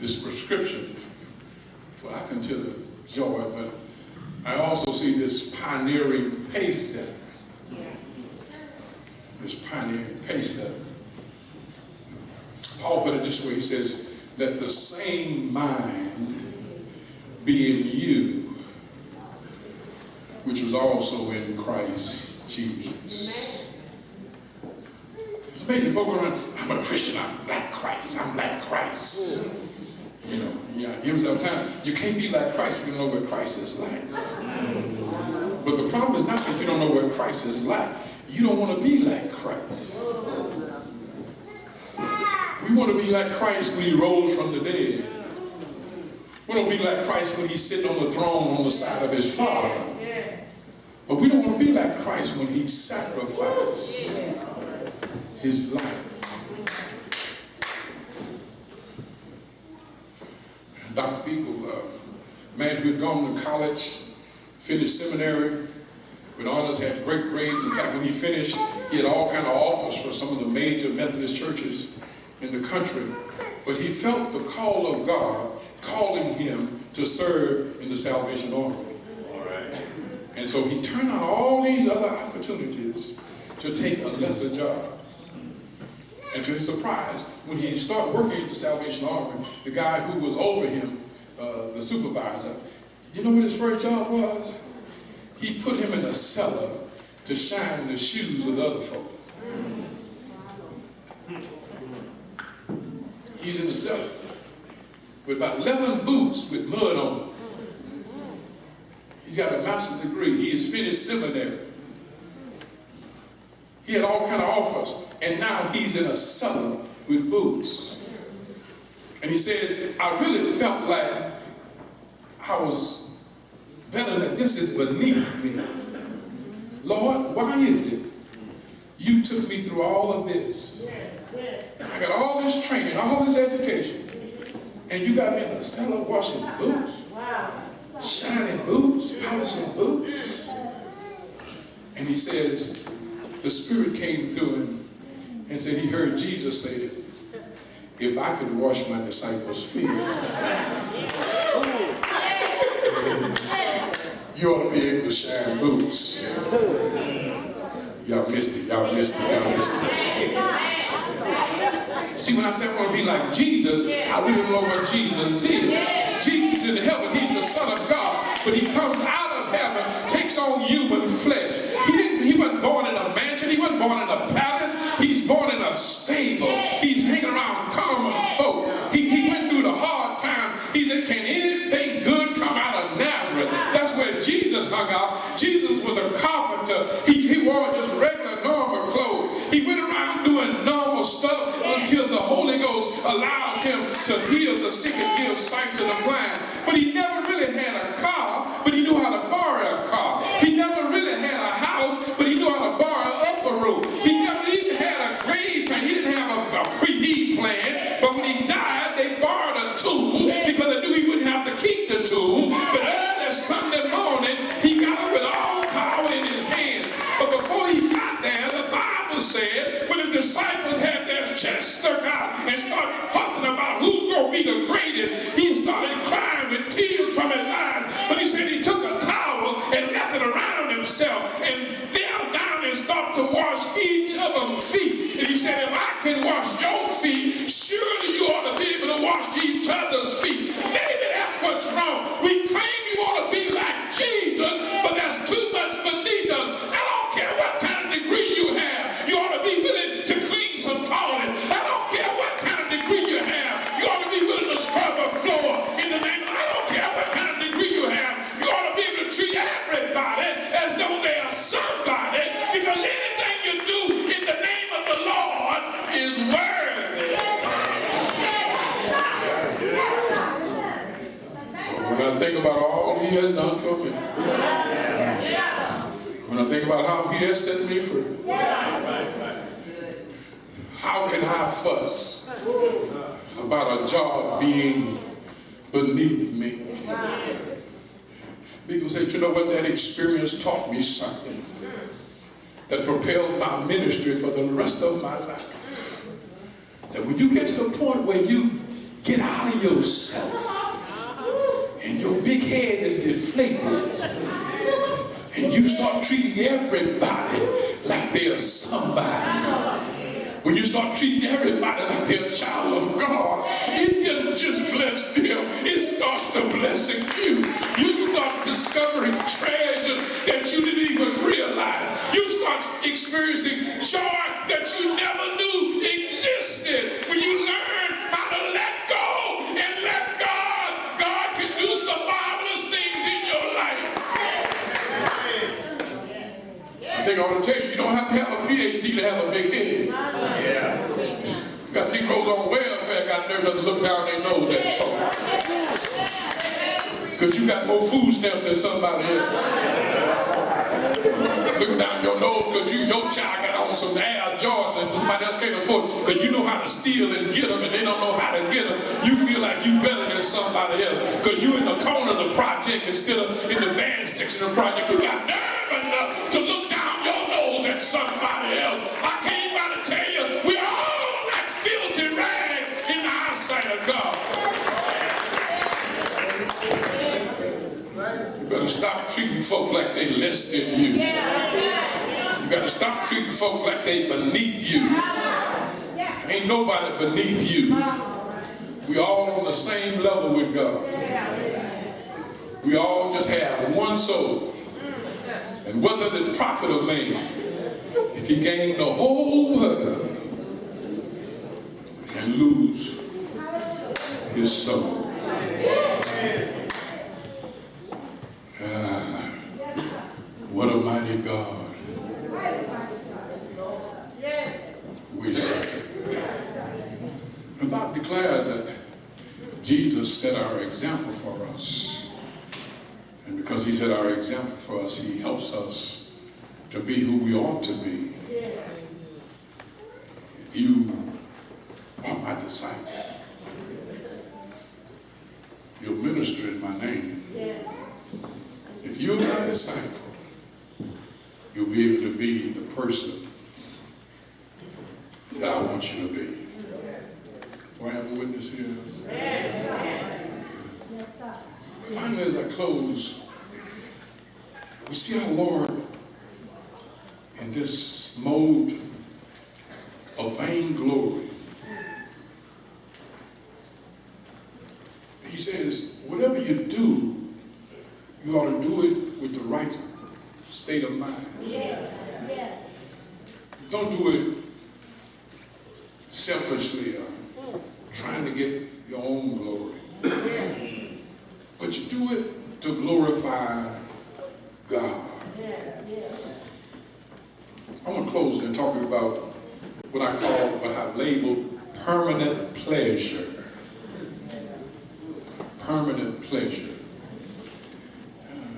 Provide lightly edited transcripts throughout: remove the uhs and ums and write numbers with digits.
this prescription for I consider joy, but I also see this pioneering pace setter. This pioneering pace setter. Paul put it this way, he says, let the same mind be in you, which was also in Christ Jesus. It's amazing, folk go around, I'm a Christian, I'm like Christ, I'm like Christ. You know, yeah, give yourself time. You can't be like Christ if you don't know what Christ is like. But the problem is not that you don't know what Christ is like. You don't want to be like Christ. We want to be like Christ when he rose from the dead. We don't be like Christ when he's sitting on the throne on the side of his Father. But we don't want to be like Christ when he sacrificed his life. Dr. Beagle, man who had gone to college, finished seminary with honors, had great grades. In fact, when he finished, he had all kind of offers for some of the major Methodist churches in the country. But he felt the call of God calling him to serve in the Salvation Army. And so he turned on all these other opportunities to take a lesser job. And to his surprise, when he started working at the Salvation Army, the guy who was over him, the supervisor, you know what his first job was? He put him in a cellar to shine the shoes of the other folk. He's in the cellar with about 11 boots with mud on them. He's got a master's degree. He has finished seminary. He had all kind of offers, and now he's in a cellar with boots. And he says, I really felt like I was better than this is beneath me. Lord, why is it you took me through all of this? I got all this training, all this education, and you got me in a cellar washing boots, shining boots, polishing boots. And he says, the Spirit came through him and said he heard Jesus say it. If I could wash my disciples' feet, you ought to be able to shine boots. Y'all missed it, y'all missed it, y'all missed it. See, when I say I want to be like Jesus, I really know what Jesus did. Jesus is in heaven, he's the Son of God, but he comes out of heaven, takes on human flesh. He wasn't born in a mansion, he wasn't born in a palace, he's born in a stable. He's hanging around common folk. He went through the hard times. He said, can anything good come out of Nazareth? That's where Jesus hung out. Jesus was a carpenter. He wore just regular normal clothes. He went around doing normal stuff until the Holy Ghost allows him to heal the sick and give sight to the blind. But he never really had a car, but he knew how to borrow a car. He never really had a house, but he knew how to borrow up a roof. He never even had a grave plan. He didn't have a pre-need plan, but when he died, they borrowed a tomb because they knew he wouldn't have to keep the tomb. But early Sunday morning, he got up with all power in his hands. But before he got there, the Bible said, when his disciples had their chest stuck out and started fussing about who's going to be the greatest, he started crying with tears from his eyes. But he said he took a towel and wrapped it around himself and fell down and started to wash each of them feet. And he said, if I can wash your feet, surely you ought to be able to wash each other's feet. Maybe that's what's wrong. We claim you ought to be like Jesus, but that's too much beneath us. I don't care what kind of degree you have. You ought to be willing to clean some toilets. I don't care what kind of degree you have. You ought to be willing to scrub a floor in the name of, I don't care what kind of degree you have. You ought to be able to treat everybody as though they are somebody, because anything you do in the name of the Lord is worthy. When I think about all he has done for me, when I think about how he has set me free, how can I fuss about a job being beneath me? People say, you know what, that experience taught me something that propelled my ministry for the rest of my life. That when you get to the point where you get out of yourself and your big head is deflated and you start treating everybody like they're somebody. When you start treating everybody like they're a child of God, it doesn't just bless them, it starts to blessing you. You start discovering treasures that you didn't even realize. You start experiencing joy that you never knew existed. When you learn how to let go and let God, God can do some marvelous things in your life. I think I ought to tell you, you don't have to have a PhD to have a big head. You got Negroes on welfare got nerve enough to look down their nose at folk. Because you got more food stamps than somebody else. Look down your nose because your child got on some Air Jordan and somebody else can't afford it. Because you know how to steal and get them and they don't know how to get them. You feel like you better than somebody else. Because you in the corner of the project instead of in the band section of the project. You got nerve enough to look down your nose at somebody else. I came by to tell you, we're all like filthy rags in the eyesight of God. You better stop treating folk like they less than you. You got to stop treating folk like they beneath you. Ain't nobody beneath you. We all on the same level with God. We all just have one soul. And what does it profit a man if he gain the whole world and lose his soul? What a mighty God we serve. The Bible declared that Jesus set our example for us. And because he set our example for us, he helps us to be who we ought to be. If you are my disciple, you'll minister in my name. If you're my disciple, you'll be able to be the person that I want you to be. Do I have a witness here? Finally, as I close, we see our Lord in this mode of vain glory. He says, whatever you do, you ought to do it with the right state of mind. Yes. Don't do it selfishly or trying to get your own glory. But you do it to glorify God. I want to close in talking about what I've labeled permanent pleasure. Permanent pleasure.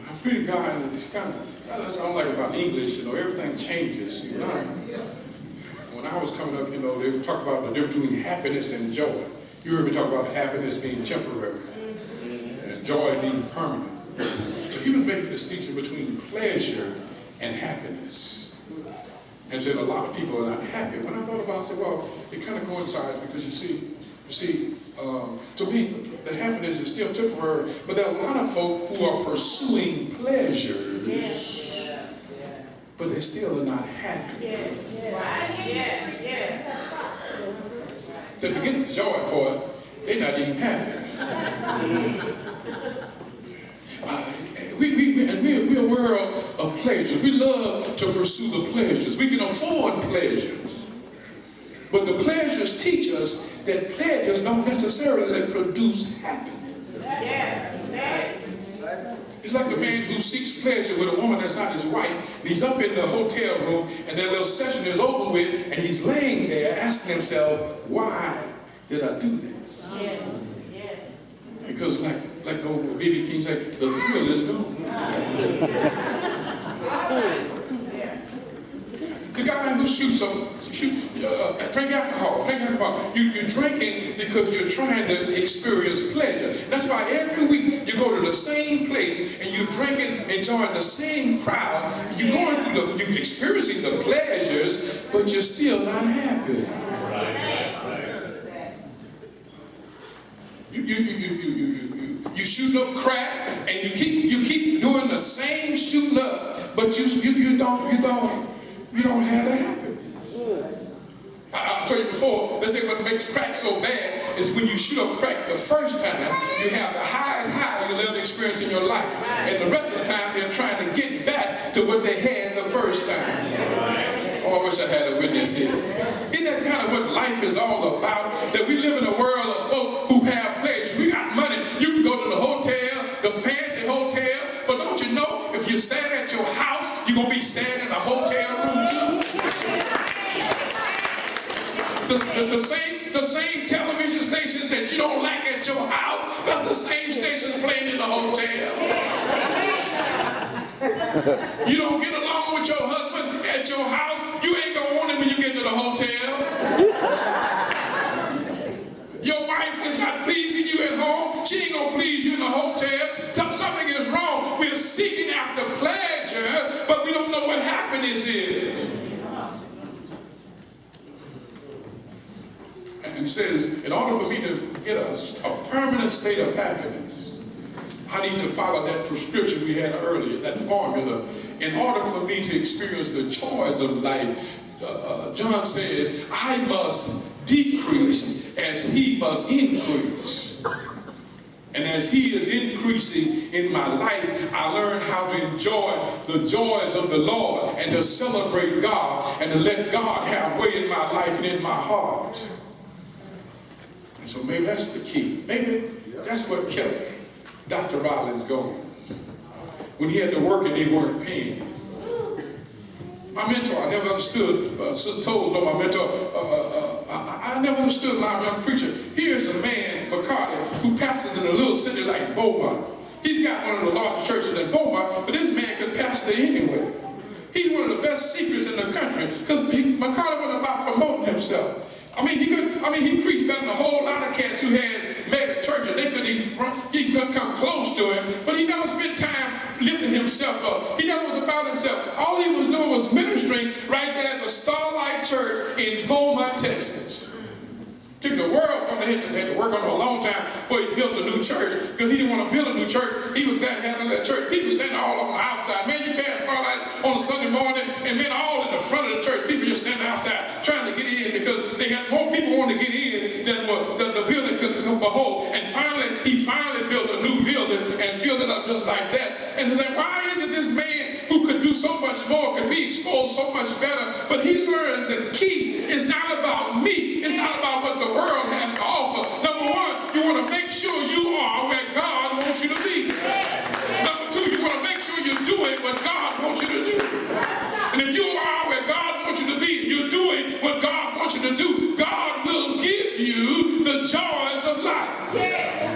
I feel God, it's kind of, that's what I don't like about English, everything changes. When I was coming up, they would talk about the difference between happiness and joy. You heard me talk about happiness being temporary and joy being permanent. But he was making a distinction between pleasure and happiness. And said a lot of people are not happy. When I thought about it, I said, well, it kind of coincides because you see, to me, the happiness is still temporary, but there are a lot of folk who are pursuing pleasures, but they still are not happy. So forget the joy part, they're not even happy. We're a world of pleasures. We love to pursue the pleasures. We can afford pleasures. But the pleasures teach us that pleasures don't necessarily produce happiness. It's like the man who seeks pleasure with a woman that's not his wife, and he's up in the hotel room, and that little session is over with, and he's laying there asking himself, why did I do this? Because like the old B.B. King said, the thrill is gone. The guy who drink alcohol. You're drinking because you're trying to experience pleasure. That's why every week you go to the same place and you're drinking, enjoying the same crowd. You're experiencing the pleasures, but you're still not happy. you shooting up crack, and you keep doing the same shooting up, but you don't have that happen. I told you before, let's say what makes crack so bad is when you shoot up crack the first time, you have the highest high you'll ever experience in your life. And the rest of the time, they're trying to get back to what they had the first time. Oh, I wish I had a witness here. Isn't that kind of what life is all about? That we live in a world of folk who have pleasure. We got money. You can go to the hotel, the fancy hotel, but don't you know, if you're staying at your house, you're going to be staying in a hotel room too? The same television stations that you don't like at your house, that's the same stations playing in the hotel. You don't get along with your husband at your house, you ain't gonna want him when you get to the hotel. Your wife is not pleasing you at home, she ain't gonna please you in the hotel. Something is wrong. We're seeking after pleasure, but we don't know what happiness is. And it says, in order for me to get a permanent state of happiness, I need to follow that prescription we had earlier, that formula. In order for me to experience the joys of life, John says, I must decrease as he must increase. And as he is increasing in my life, I learn how to enjoy the joys of the Lord and to celebrate God and to let God have way in my life and in my heart. So maybe that's the key. Maybe that's what kept Dr. Rollins going. When he had to work and they weren't paying him. My mentor, I never understood, Sister Toles, but my mentor, I never understood my young preacher. Here's a man, McCarty, who pastors in a little city like Beaumont. He's got one of the largest churches in Beaumont, but this man could pastor anywhere. He's one of the best secrets in the country because McCarty wasn't about promoting himself. He preached better than a whole lot of cats who had mega churches. He couldn't come close to him, but he never spent time lifting himself up. He never was about himself. All he was doing was ministering right there at the Starlight Church in Beaumont, Texas. Took the world from the head and had to work on it a long time before he built a new church, because he didn't want to build a new church. He was glad to have that church. People standing all on the outside. Man, you pass Starlight on a Sunday morning, and men all in the front of the church. People just standing outside trying to get in because they had more people wanting to get in than what the building could behold. And he finally built a new building and filled it up just like that. And they said, why is it this man who could do so much more, could be exposed so much better, but he learned the key is not about me. It's not about what the world has to offer. Number one, you want to make sure you are where God wants you to be. Number two, you want to make sure you're doing what God wants you to do. And if you are where God wants you to be, and you're doing what God wants you to do, God will give you the joys of life.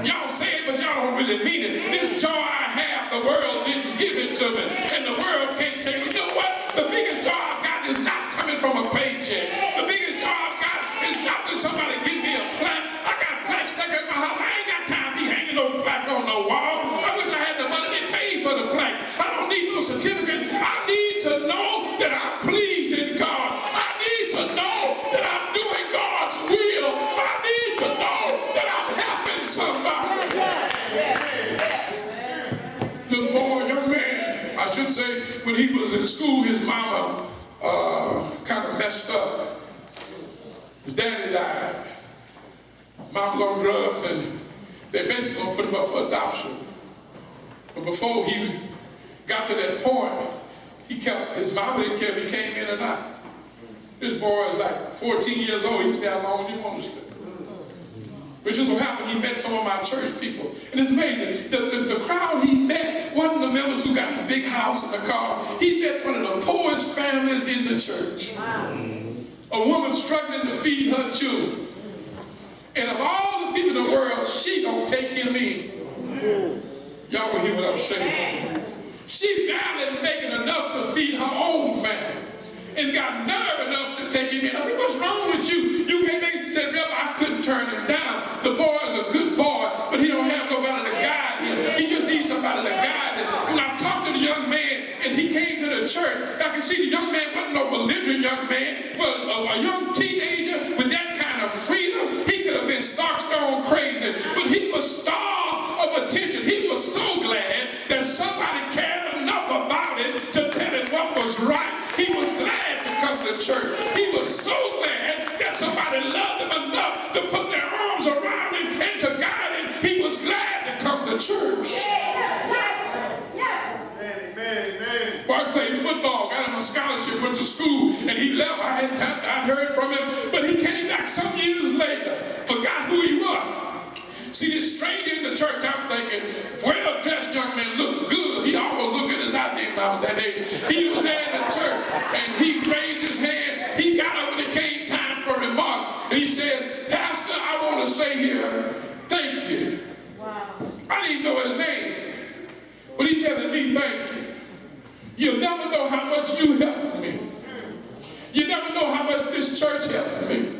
Y'all say it, but y'all don't really mean it. This joy I have, the world didn't give it to me, and the world can't take it. You know what? The biggest joy I've got is not coming from a paycheck. The biggest joy I've got is not that somebody give me a plaque. I got plaques stuck in my house. I ain't got time to be hanging no plaque on no wall. I wish I had the money to pay for the plaque. I don't need no certificate. I need to know that I'm pleasing God. I need to know that I'm doing God's will. I need to know that I'm helping somebody. Little boy, young man, I should say, when he was in school, his mama kind of messed up. His daddy died. Mom was on drugs, and they basically gonna put him up for adoption. But before he got to that point, his mama didn't care if he came in or not. This boy is like 14 years old. He can stay as long as he wants to stay. Which is what happened. He met some of my church people. And it's amazing. The crowd he met wasn't the members who got the big house and the car. He met one of the poorest families in the church. A woman struggling to feed her children. And of all the people in the world, she don't take him in. Y'all will hear what I'm saying. She barely making enough to feed her own family. And got nerve enough to take him in. I said, what's wrong with you? You can't make it. Said, Rev, I couldn't turn him down. The boy is a good boy, but he don't have nobody to guide him. He just needs somebody to guide him. When I talked to the young man, and he came to the church, I could see the young man wasn't no belligerent young man, but a young teenager with that kind of freedom. He could have been stark stone crazy, but he was church. He was so glad that somebody loved him enough to put their arms around him and to guide him. He was glad to come to church. Boy played football, got him a scholarship, went to school, and he left. I heard from him, but he came back some years later, forgot who he was. See, this stranger in the church, I'm thinking, well-dressed young man, looked good. He almost looked good as I did when I was that age. He was there in the church, and he raised his hand. He got up when it came time for remarks, and he says, Pastor, I want to stay here. Thank you. Wow. I didn't even know his name, but he telling me thank you. You'll never know how much you helped me. You never know how much this church helped me.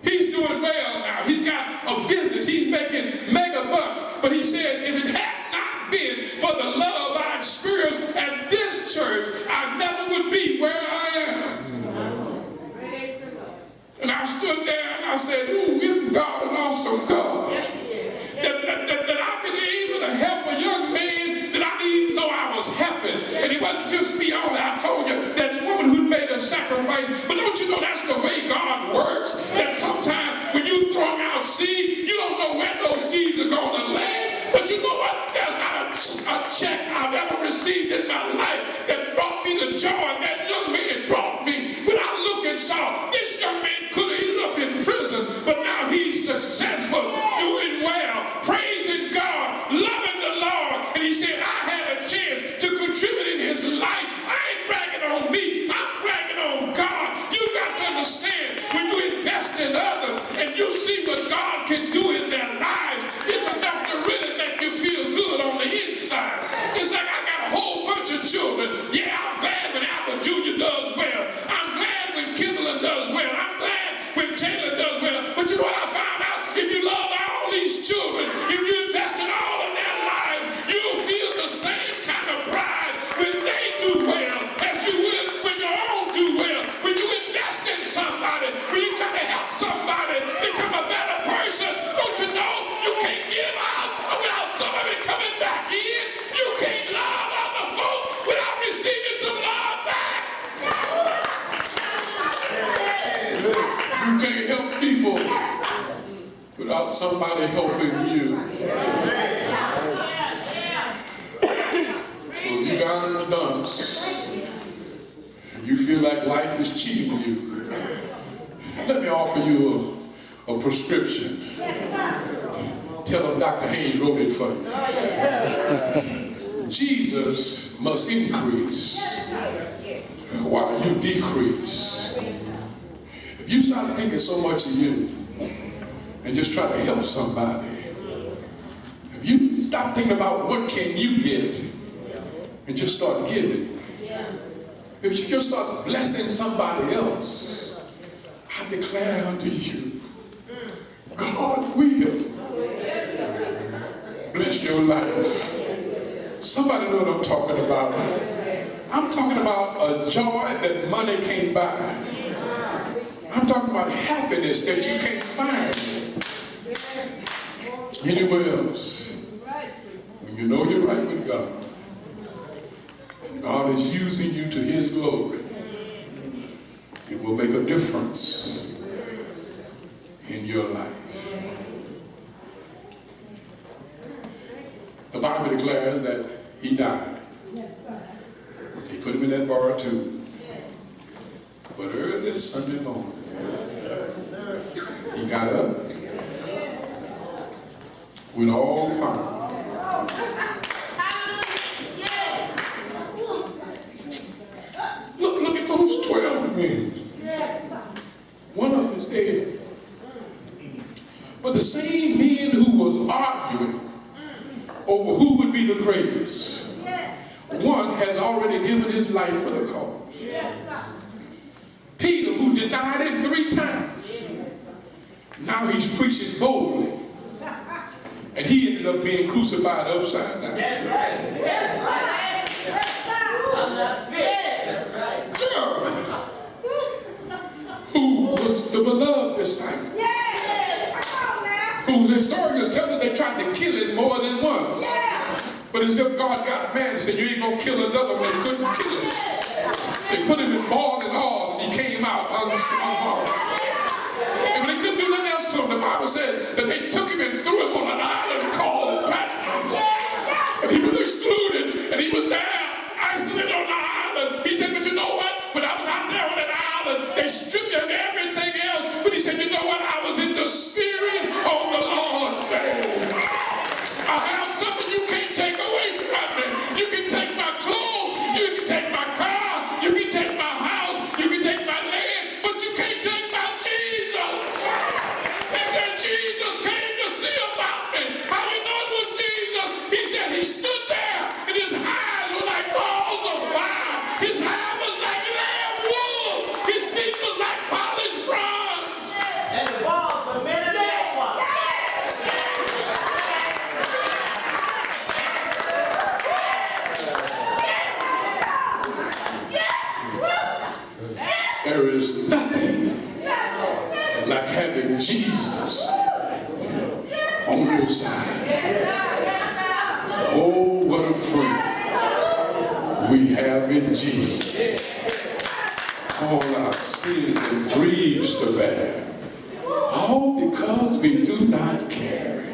He's doing well now. He's got a business. He's making mega bucks. But he says, if it had not been for the love I experienced at this church, I never would be where I am. And I stood there and I said, ooh, isn't God an awesome God? That I've been able to help a young man that I didn't even know I was helping. And it wasn't just me only. I told you that the woman who made a sacrifice. But don't you know that's the way God works? That sometimes when you throw out seed, you don't know where those seeds are going to land. But you know what? There's not a check I've ever received in my life that brought me the joy that young man brought me. When I looked and saw this young man could have ended up in prison, but now he's successful, doing well, praising God, loving the Lord. And he said, I had a chance to contribute in his life. I ain't bragging on me. I'm bragging on God. You got to understand, when you invest in others and you see what God can do in their lives, it's enough to really make you feel good on the inside. It's like I got a whole bunch of children. Yeah, I'm glad when Albert Jr. does well. I'm glad when Kimberly does well. I'm glad when Taylor does well. But you know what I found out? If you love all these children, if you invest in all of their lives, you'll feel the same kind of pride when they do well as you will when your own do well. When you invest in somebody, when you try to help somebody become a better person, don't you know you can't give out without somebody coming back in? You can't love other folk without receiving some love back. You can't help people without somebody helping you. So you down in the dumps and you feel like life is cheating you, let me offer you a prescription. Tell them Dr. Haynes wrote it for you. Jesus must increase while you decrease. If you start thinking so much of you and just try to help somebody, if you stop thinking about what can you get and just start giving, if you just start blessing somebody else, I declare unto you, God will bless your life. Somebody know what I'm talking about. I'm talking about a joy that money can't buy. I'm talking about happiness that you can't find anywhere else. When you know you're right with God, and God is using you to his glory, it will make a difference in your life. The Bible declares that he died. He put him in that bar too. But early Sunday morning, he got up with all power. Look at those 12 men. One of them is dead. But the same men who was arguing over who would be the greatest, one has already given his life for the cause. Peter, who denied him 3 times, now he's preaching boldly. And he ended up being crucified upside down. John, who was the beloved disciple, who the historians tell us they tried to kill him more than once. But as if God got mad and said, you ain't gonna kill another one. They couldn't kill him. They put him in boiling oil and he came about unharmed. And when they couldn't do nothing else to him, the Bible says that they took him and threw him on an island called Patmos. And he was excluded, and he was there, isolated on the island. He said, but you know what? When I was out there on that island, they stripped him of everything else. But he said, you know what? I was in the Spirit on the Lord's day. I have something you can't take away from me. You can take my clothes, you can take my car, you can take my house, you can take my land, but you can't take my Jesus. He said, Jesus came to see about me. How you know it was Jesus? He said he stood there and his eyes were like balls of fire. His hair was like lamb wool. His feet was like polished bronze. And the walls were made of that one. There is nothing like having Jesus on your side. Oh, what a friend we have in Jesus. All our sins and griefs to bear. All because we do not carry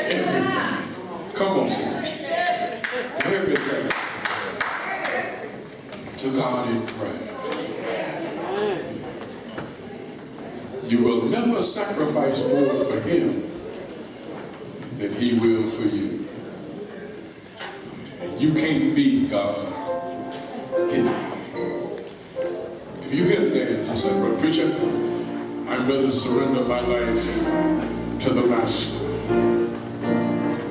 everything. Come on, Sister G. Everything to God in prayer. You will never sacrifice more for him than he will for you. And you can't beat God giving. If you hear today and you say, well, preacher, I'm ready to surrender my life to the Master.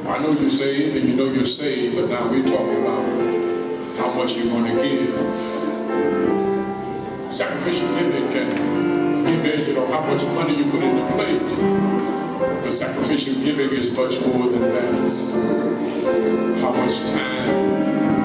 I know you're saved and you know you're saved, but now we're talking about how much you're going to give. Sacrificial giving can be measured on how much money you put in the plate. But sacrificial giving is much more than that. How much time